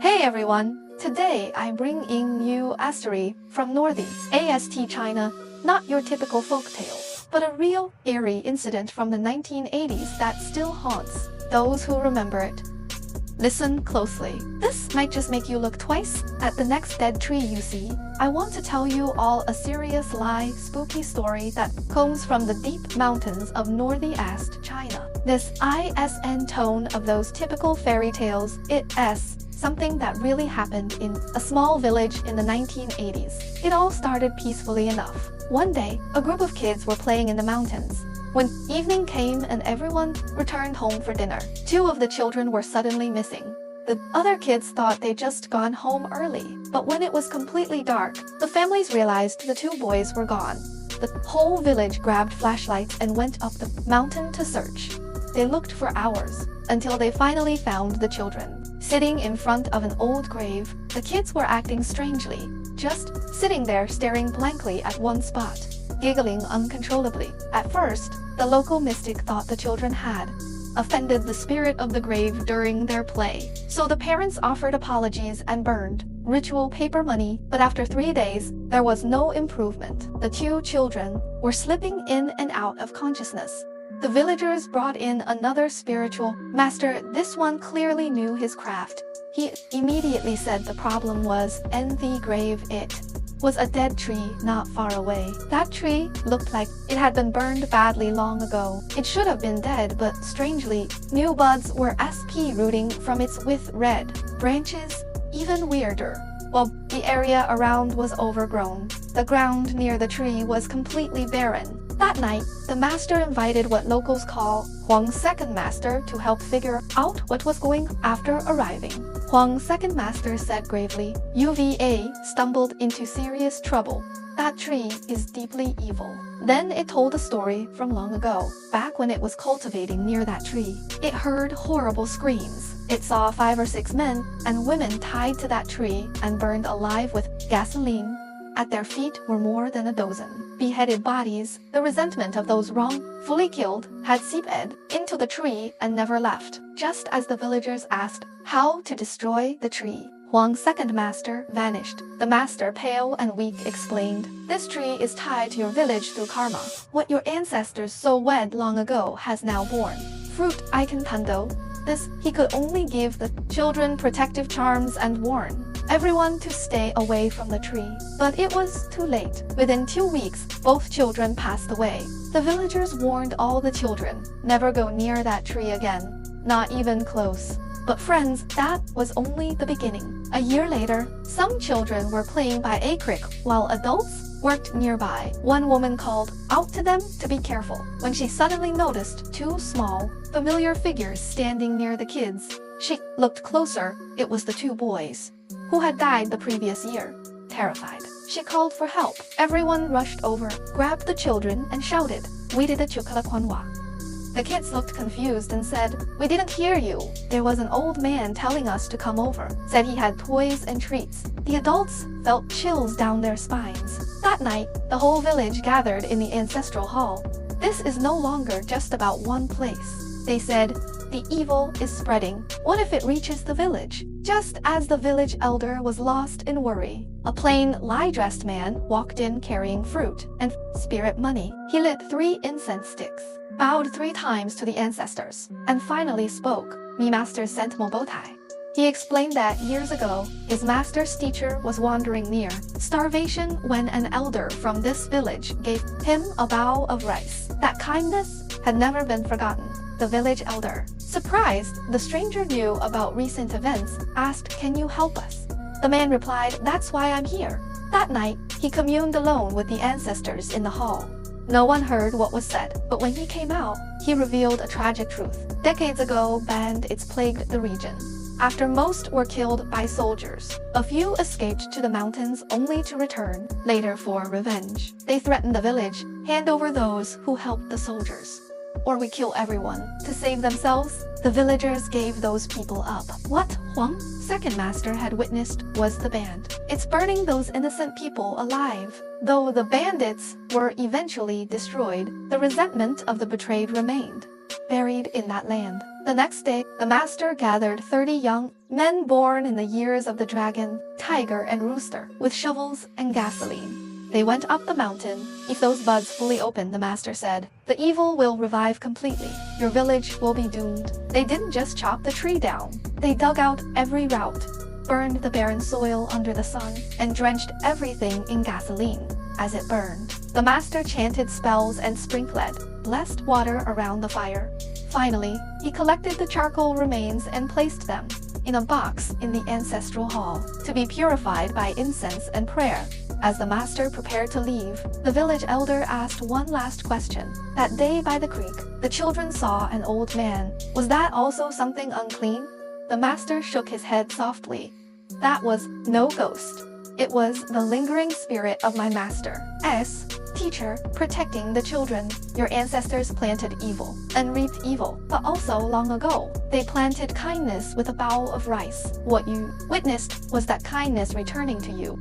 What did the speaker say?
Hey everyone! Today I'm bringing you a story from Northeast China, not your typical folktale, but a real, eerie incident from the 1980s that still haunts those who remember it. Listen closely. This might just make you look twice at the next dead tree you see. I want to tell you all a serious lie, spooky story that comes from the deep mountains of Northeast China. This ISN tone of those typical fairy tales, it's something that really happened in a small village in the 1980s. It all started peacefully enough. One day, a group of kids were playing in the mountains. When evening came and everyone returned home for dinner, two of the children were suddenly missing. The other kids thought they'd just gone home early, but when it was completely dark, the families realized the two boys were gone. The whole village grabbed flashlights and went up the mountain to search. They looked for hours, until they finally found the children. Sitting in front of an old grave, the kids were acting strangely, just sitting there staring blankly at one spot, giggling uncontrollably. At first, the local mystic thought the children had offended the spirit of the grave during their play. So the parents offered apologies and burned ritual paper money, but after 3 days, there was no improvement. The two children were slipping in and out of consciousness. The villagers brought in another spiritual master. This one clearly knew his craft. He immediately said the problem was in the grave. It was a dead tree not far away. That tree looked like it had been burned badly long ago. It should have been dead, but strangely, new buds were rooting from its with red branches. Even weirder, while the area around was overgrown, the ground near the tree was completely barren. That night, the master invited what locals call Huang's second master to help figure out what was going on. After arriving, Huang's second master said gravely, "UVA stumbled into serious trouble. That tree is deeply evil." Then it told a story from long ago. Back when it was cultivating near that tree, it heard horrible screams. It saw 5 or 6 men and women tied to that tree and burned alive with gasoline. At their feet were more than a dozen beheaded bodies. The resentment of those wrongfully killed had seeped into the tree and never left. Just as the villagers asked how to destroy the tree, Huang's second master vanished. The master, pale and weak, explained, "This tree is tied to your village through karma. What your ancestors sowed long ago has now borne fruit. I can handle this." He could only give the children protective charms and warn everyone to stay away from the tree. But it was too late. Within 2 weeks, both children passed away. The villagers warned all the children, never go near that tree again, not even close. But friends, that was only the beginning. A year later, some children were playing by a creek while adults worked nearby. One woman called out to them to be careful when she suddenly noticed 2 small, familiar figures standing near the kids. She looked closer. It was the 2 boys who had died the previous year. Terrified, she called for help. Everyone rushed over, grabbed the children, and shouted, "We did a chukalaquanwa." The kids looked confused and said, "We didn't hear you. There was an old man telling us to come over. Said he had toys and treats." The adults felt chills down their spines. That night, the whole village gathered in the ancestral hall. This is no longer just about one place. They said, "The evil is spreading. What if it reaches the village?" Just as the village elder was lost in worry, a plain, lie-dressed man walked in carrying fruit and spirit money. He lit 3 incense sticks, bowed 3 times to the ancestors, and finally spoke. "Me master sent mo bowtie." He explained that years ago, his master's teacher was wandering near starvation when an elder from this village gave him a bowl of rice. That kindness had never been forgotten. The village elder, surprised the stranger knew about recent events, asked, "Can you help us?" The man replied, "That's why I'm here." That night, he communed alone with the ancestors in the hall. No one heard what was said, but when he came out, he revealed a tragic truth. Decades ago, bandits plagued the region. After most were killed by soldiers, a few escaped to the mountains only to return later for revenge. They threatened the village, hand over those who helped the soldiers, or we kill everyone. To save themselves, the villagers gave those people up. What Huang, second master, had witnessed was the band. It's burning those innocent people alive. Though the bandits were eventually destroyed, the resentment of the betrayed remained, buried in that land. The next day, the master gathered 30 young men born in the years of the dragon, tiger, and rooster, with shovels and gasoline. They went up the mountain. If those buds fully open, the master said, the evil will revive completely. Your village will be doomed. They didn't just chop the tree down. They dug out every root, burned the barren soil under the sun, and drenched everything in gasoline. As it burned, the master chanted spells and sprinkled blessed water around the fire. Finally, he collected the charcoal remains and placed them in a box in the ancestral hall to be purified by incense and prayer. As the master prepared to leave, the village elder asked one last question. That day by the creek, the children saw an old man. Was that also something unclean? The master shook his head softly. That was no ghost. It was the lingering spirit of my master's teacher, protecting the children. Your ancestors planted evil and reaped evil, but also long ago, they planted kindness with a bowl of rice. What you witnessed was that kindness returning to you.